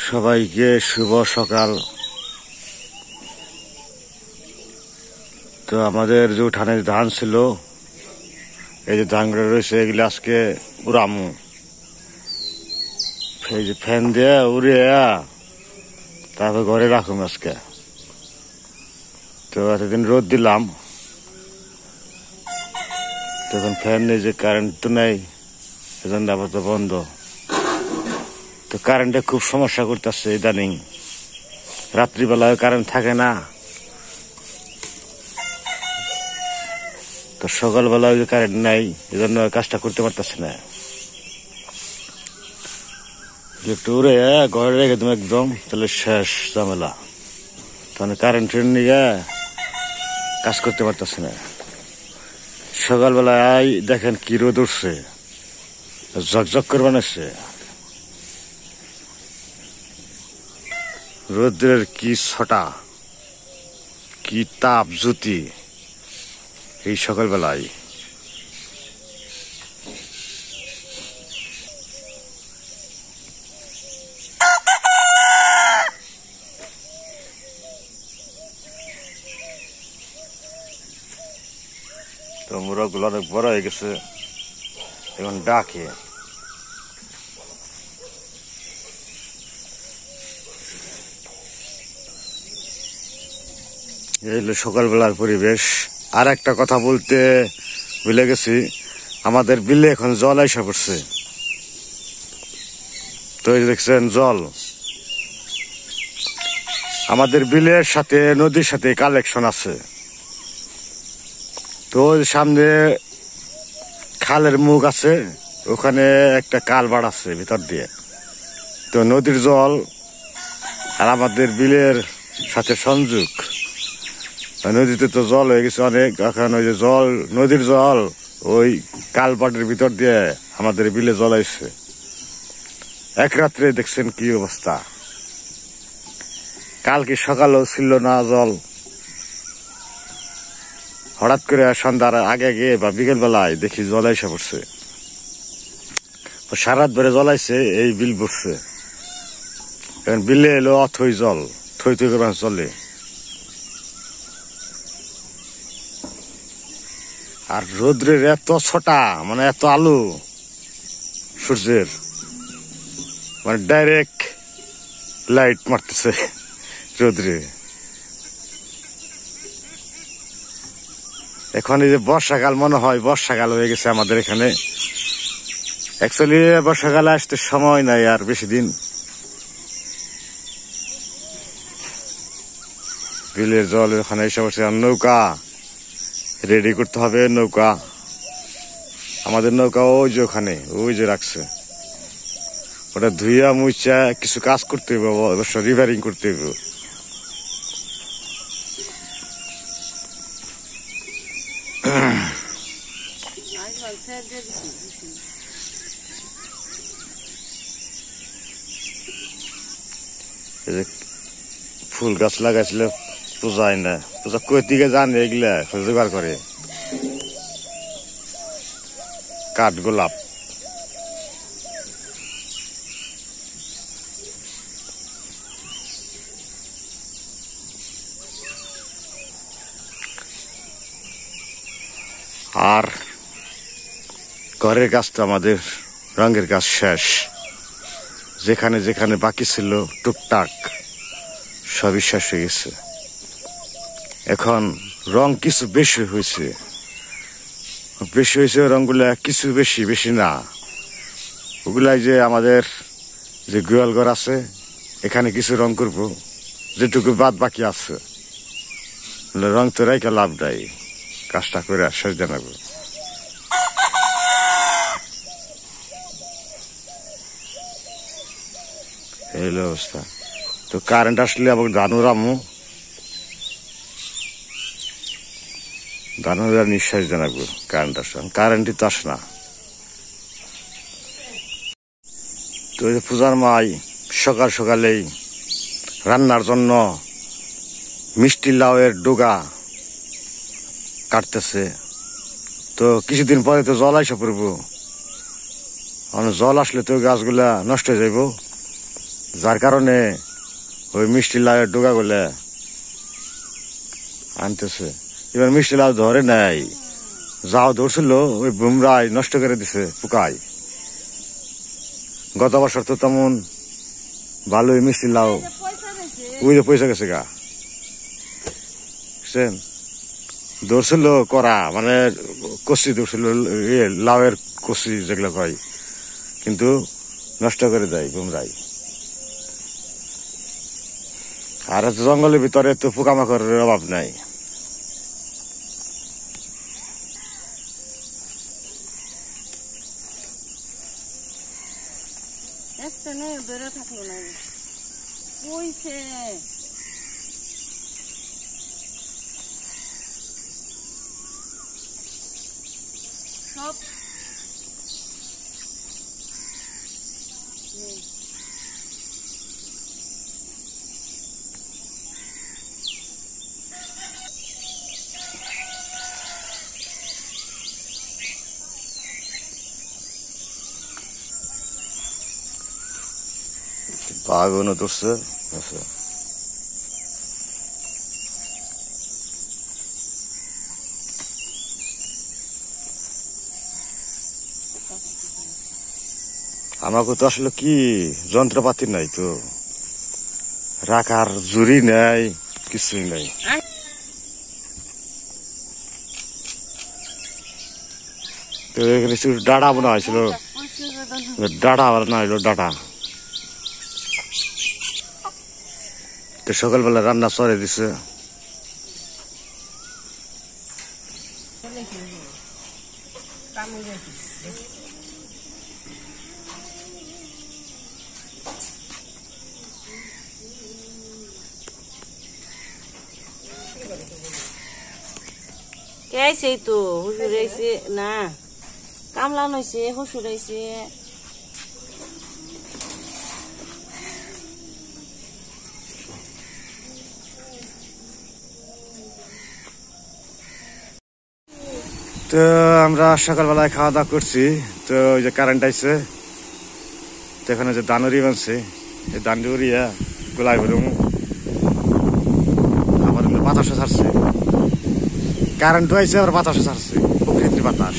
সবাইকে শুভ সকাল। তো আমাদের যে উঠানে ধান ছিল, এই যে ধানগুলো রয়েছে, এগুলো আজকে উড়ামু। এই যে ফ্যান দিয়ে উড়িয়ে তারপর ঘরে রাখুম আজকে। তো এতদিন রোদ দিলাম, তখন ফ্যান নেই, যে কারেন্ট তো নেই, সেজন্য আপাতত বন্ধ। তো কারেন্টে খুব সমস্যা করতেছে ইদানিং। রাত্রিবেলায় কারেন্ট থাকে না, তো সকালবেলায় কারেন্ট নাই, এই জন্য কাজটা করতে পারতেছে না। একটু উড়ে ঘরে রেখে তুমি একদম, তাহলে শেষ ঝামেলা। তাহলে কারেন্টের নিয়ে কাজ করতে পারতেছে না। সকালবেলায় দেখেন কি রোদ উঠছে, ঝকঝক করে বানাচ্ছে। রোদ্রের কি ছটা, কি তাপ জ্যোতি এই সকালবেলায়। তো মুরগগুলো অনেক বড় হয়ে গেছে, এখন ডাকে। এই হলো সকালবেলার পরিবেশ। আর একটা কথা বলতে ভুলে গেছি, আমাদের বিলে এখন জল আইসা পড়ছে। তো এই দেখছেন জল, আমাদের বিলের সাথে নদীর সাথে কালেকশন আছে। তো সামনে খালের মুখ আছে, ওখানে একটা কালভার্ট আছে ভিতর দিয়ে। তো নদীর জল আর আমাদের বিলের সাথে সংযোগ। নদীতে তো জল হয়ে গেছে অনেক, এখন ওই যে জল, নদীর জল ওই কালভার্টের ভিতর দিয়ে আমাদের বিলে জল আসছে। এক রাত্রে দেখছেন কি অবস্থা। কালকে সকালেও ছিল না জল, হঠাৎ করে সন্ধ্যার আগে গিয়ে বা বিকেল বেলায় দেখি জল এসে পড়ছে। সারাত ভরে জল আইছে, এই বিল পড়ছে। এখন বিলে এলো অথই জল, থই থই করে চলে। আর রোদ্রের এত ছটা, মানে এত আলো সূর্যের, মানে ডাইরেক্ট লাইট মারতেছে রোদ্রে। এখন এই যে বর্ষাকাল, মনে হয় বর্ষাকাল হয়ে গেছে আমাদের এখানে। অ্যাকচুয়ালি বর্ষাকালে আসতে সময় নাই আর বেশি দিন। বিলের জল ওখানে এসে বসে, নৌকা রেডি করতে হবে। নৌকা, আমাদের নৌকা ওই যে ওখানে, ওই যে রাখছে, ওটা ধুইয়া মুইচা কিছু কাজ করতে হইব, অবশ্য রিপেয়ারিং করতে হইব। ফুল গাছ লাগাইছিল পূজায় না, পূজা কই দিকে জানে এগুলা জোগাড় করে। কাঠ গোলাপ, আর ঘরের কাজ তো আমাদের রঙের কাজ শেষ। যেখানে যেখানে বাকি ছিল টুকটাক সবই শেষ হয়ে গেছে। এখন রং কিছু বেশি হয়েছে, রংগুলা কিছু বেশি বেশি না। ওগুলাই যে আমাদের যে গোয়াল ঘর আছে, এখানে কিছু রং করবো, যেটুকু বাদ বাকি আছে। রং তো রাইকা লাভ নাই, কাজটা করে শেষ জানাবো। এই অবস্থা। তো কারেন্ট আসলে আবার ধানুরামু, ধানুরা নিঃশ্বাস জানাবো। কারেন্ট আসে, কারেন্টই তো আসে না। তো এই পূজার মাই সকাল সকালেই রান্নার জন্য মিষ্টি লাউয়ের ডোগা কাটতেছে। তো কিছুদিন পরে তো জল আইসা পড়বো, জল আসলে তো গাছগুলা নষ্ট হয়ে যাইব। যার কারণে ওই মিষ্টি লাউয়ের ডোকা গুলা আনতেছে। এবার মিষ্টি লাউ ধরে নাই, যাও ধরছিল ওই বুমরাই নষ্ট করে দিছে পোকায়। গত বছর তো তেমন ভালোই মিষ্টি লাউ ওই যে পয়সা গেছে গা, বুঝছেন? ধরছিল করা মানে কষি ধরছিল, লাউয়ের কষি যেগুলো কয়, কিন্তু নষ্ট করে দেয় বুমরাই। আর জঙ্গলের ভিতরে তো পোকামাকড়ের অভাব নাই। সব বাঘও ধরছে। আমাকে তো আসলে কি যন্ত্রপাতি নাই, তো রাখার জুড়ি নাই, কিছুই নাই। তো এখানে ডাটা বোনা হয়েছিল, ডাটা বানা হইলো ডাটা। তো সকালবেলা রান্না চড়ে দিছে। কে আইছে? তো হুজুর আইছে না, কামলা নইছে, শ্বশুর আইছে। তো আমরা সকালবেলায় খাওয়া দাওয়া করছি। তো ওই যে কারেন্ট আইছে, তো এখানে যে দানুরি বানছে, এই দানুরিয়া গোলাই বেরোম আবার বাতাসে ছাড়ছে। কারেন্টও আইছে, আবার বাতাসে ছাড়ছে, প্রকৃতির বাতাস।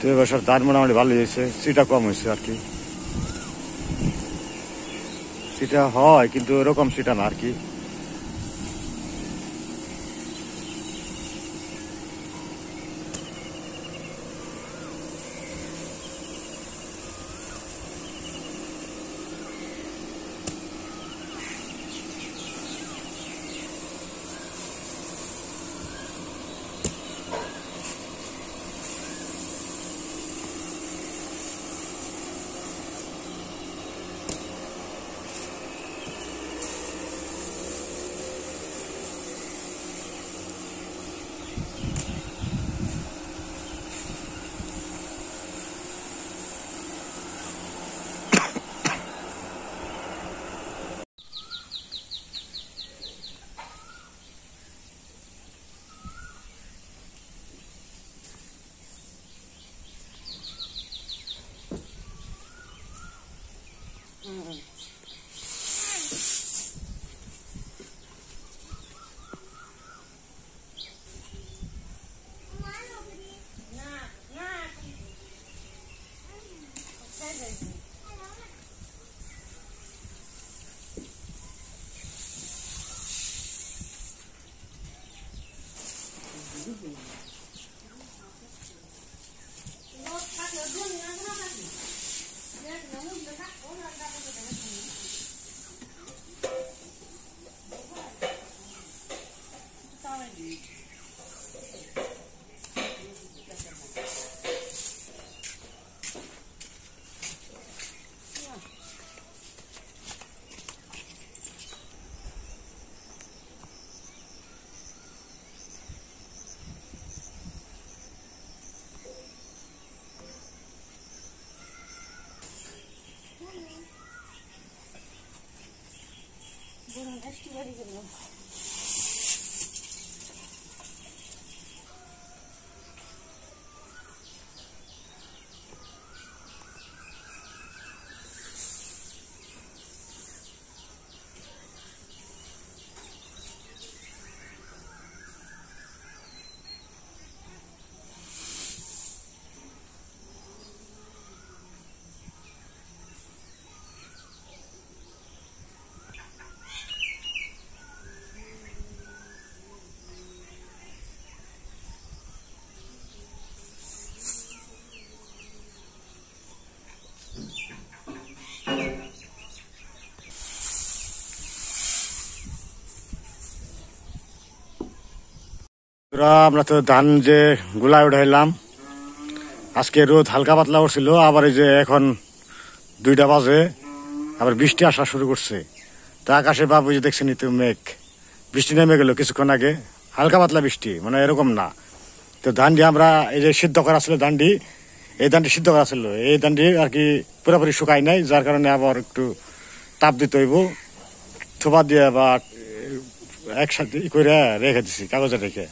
তো এবছর ধান মোটামুটি ভালো হয়েছে, সিটা কম হয়েছে আর কি। সিটা হয় কিন্তু এরকম সিটা না আর কি। আমরা তো ধান যে গুলায় উঠাইলাম, আজকে রোদ হালকা পাতলা উঠছিল, আবার এই যে এখন 2টা বাজে আবার বৃষ্টি আসা শুরু করছে। তা আকাশে বাবু যে দেখছেন তো মেঘ, বৃষ্টি নেমে গেল কিছুক্ষণ আগে, হালকা পাতলা বৃষ্টি, মানে এরকম না। তো ধানটি আমরা এই যে সিদ্ধ করা ছিল ধানটি, এই ধানটি সিদ্ধ করা ছিল, এই ধানটি আর কি পুরোপুরি শুকাই নাই, যার কারণে আবার একটু তাপ দিতে হইব, থোপা দিয়ে বা একসাথে করে রেখে দিছি কাগজে রেখে।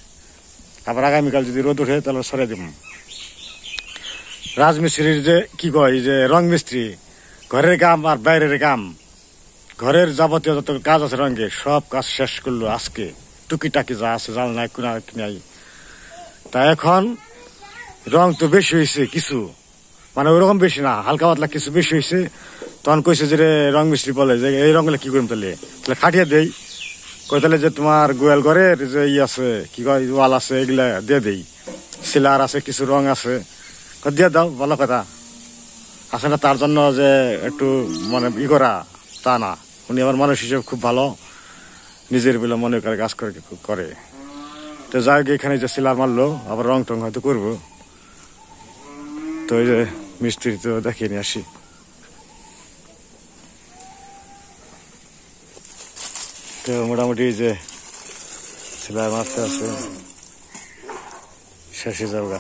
আবার আগামীকাল যদি রোদ উঠে তাহলে সরে দিব। রাজমিস্ত্রির যে কি কয়, যে রং মিস্ত্রি, ঘরের কাম আর বাইরের কাম, ঘরের যাবতীয় যত কাজ আছে রঙের সব কাজ শেষ করলো আজকে, টুকিটাকি যা আছে জাল নাই কোনা নাই। তা এখন রং তো বেশি হয়েছে কিছু, মানে ওইরকম বেশি না, হালকা পাতলা কিছু বেশি হয়েছে। তখন কইছে যে রং মিস্ত্রি বলে যে এই রঙগুলো কি করুন, তাহলে খাটিয়ে দেই, কই তাহলে যে তোমার গোয়াল ঘরের যে ই আছে কি কয় ওয়াল আছে এগুলা দিয়ে দেই, সিলার আছে কিছু রং আছে, দিয়ে দাও, ভালো কথা আছে না। তার জন্য যে একটু মানে ই করা তা না, উনি আমার মানুষ হিসেবে খুব ভালো, নিজের বলে মনে করে কাজ করে। তো যাই হোক, এখানে যে সিলার মারলো, আবার রং টং হয়তো করবো। তো এই যে মিস্ত্রি তো দেখিয়ে নিয়ে আসি। তো মোটামুটি যে সিলাই মারতে আছে, শেষে যাওগা।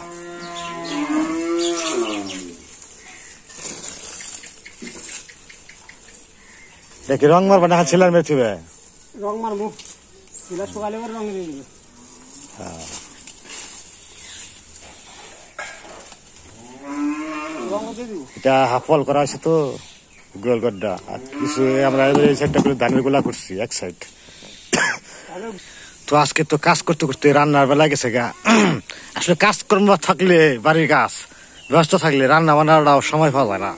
দেখি রং মারবা না সিলার মেথি রং মারবো, সিলা সকালে রং দিয়ে দিবে। এটা হাফল করা আছে তো গোল গড্ডা, আর কিছু আমরা এই সাইডটা করে ধানের গোলা করছি এক সাইড। তো আজকে তো কাজ করতে করতে রান্নার বেলা গেছে গা। আসলে কাজকর্ম থাকলে, বাড়ির কাজ ব্যস্ত থাকলে রান্না বান্নাটাও সময় পাওয়া যায় না।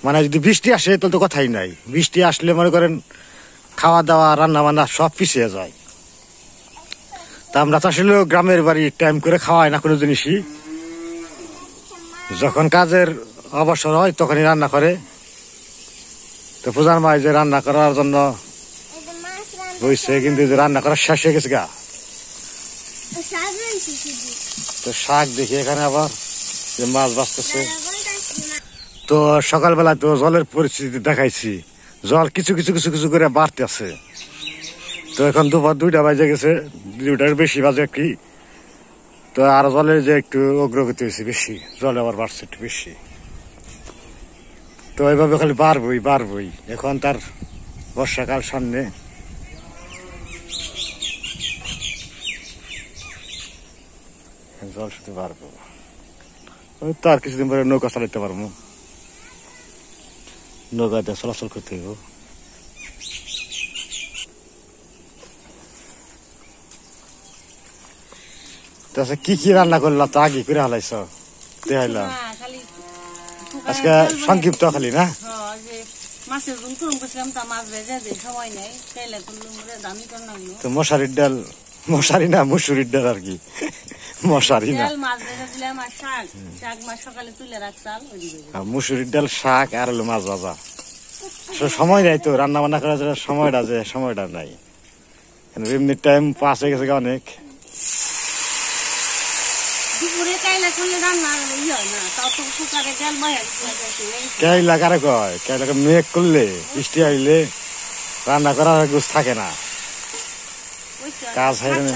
মানে যদি বৃষ্টি আসে তাহলে তো কথাই নাই, বৃষ্টি আসলে মনে করেন খাওয়া দাওয়া রান্না বান্না সব পিছিয়ে যায়। তা আমরা তো আসলে গ্রামের বাড়ি টাইম করে খাওয়াই না কোনো জিনিসই, যখন কাজের অবসর হয় তখনই রান্না করে। তো পূজার মাই যে রান্না করার জন্য বইছে, কিন্তু যে রান্না করার শেষ হয়ে গেছে গা। তো শাক দেখি এখানে আবার যে মাছ বাঁচতেছে। তো সকালবেলা তো জলের পরিস্থিতি দেখাইছি, জল কিছু কিছু কিছু কিছু করে বাড়তে আছে। তো এখন দুপুর 2টা বাজে গেছে, 2টার বেশি বাজে কি। তো আর জলের যে একটু অগ্রগতি হয়েছে বেশি, জল আবার বাড়ছে একটু বেশি। তো এইভাবে খালি বাড়বই। এখন তার বর্ষাকাল সামনে, জল শুধু বাড়বো। ওই তো আর কিছুদিন পরে নৌকা চালাতে পারবো, নৌকা দিয়ে চলাচল করতে হইব। আচ্ছা কি কি রান্না করলা তা আগে করে হালাইছ দেখাইলাম না, খালি আজকে সংক্ষিপ্ত খালি না যে মাছের ঝুল করুম করছিলাম তা মাছ ভেজে যে সময় নেই তাইলে করলাম দামি করে নাগলো তো মশারির ডাল মশারি না মুসুরির ডাল আর কি মশারি না তেল মাছ ভেজে দিলাম আর শাক শাক মাছ সকালে তুলে রাখতাম আর মুসুরির ডাল শাক আর হলো মাছ ভাজা আসলে সময় নাই তো রান্না বান্না করার জন্য সময়টা নাই এমনি টাইম পাস হয়ে গেছে অনেক দুপুরে কাইলা করলে রান্না ইয়ে হয় না তাও তো কুকারে তেল বয়া কেইলা কারে কয় কেইলাকে মেঘ করলে বৃষ্টি আইলে রান্না করার গোছ থাকে না কাজ হয় না।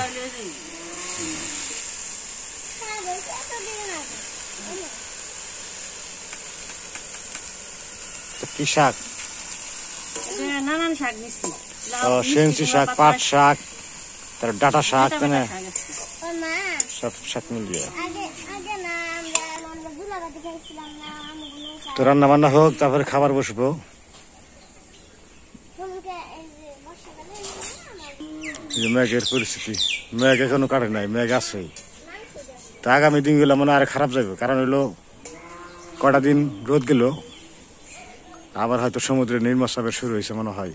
তো কি শাক নানান শাক নিচ্ছি সেঞ্চি শাক পাট শাক তারপর ডাটা শাক মানে সব শাক মিলিয়ে তো রান্না বান্না হোক তারপরে খাবার বসবো। এই যে মেঘের পরিস্থিতি মেঘ এখনো কাটে নাই মেঘ আছে তা আগামী দিনগুলো মনে আর খারাপ যাবে কারণ হইলো কটা দিন রোদ গেল আবার হয়তো সমুদ্রে নির্মচাপের শুরু হয়েছে মনে হয়।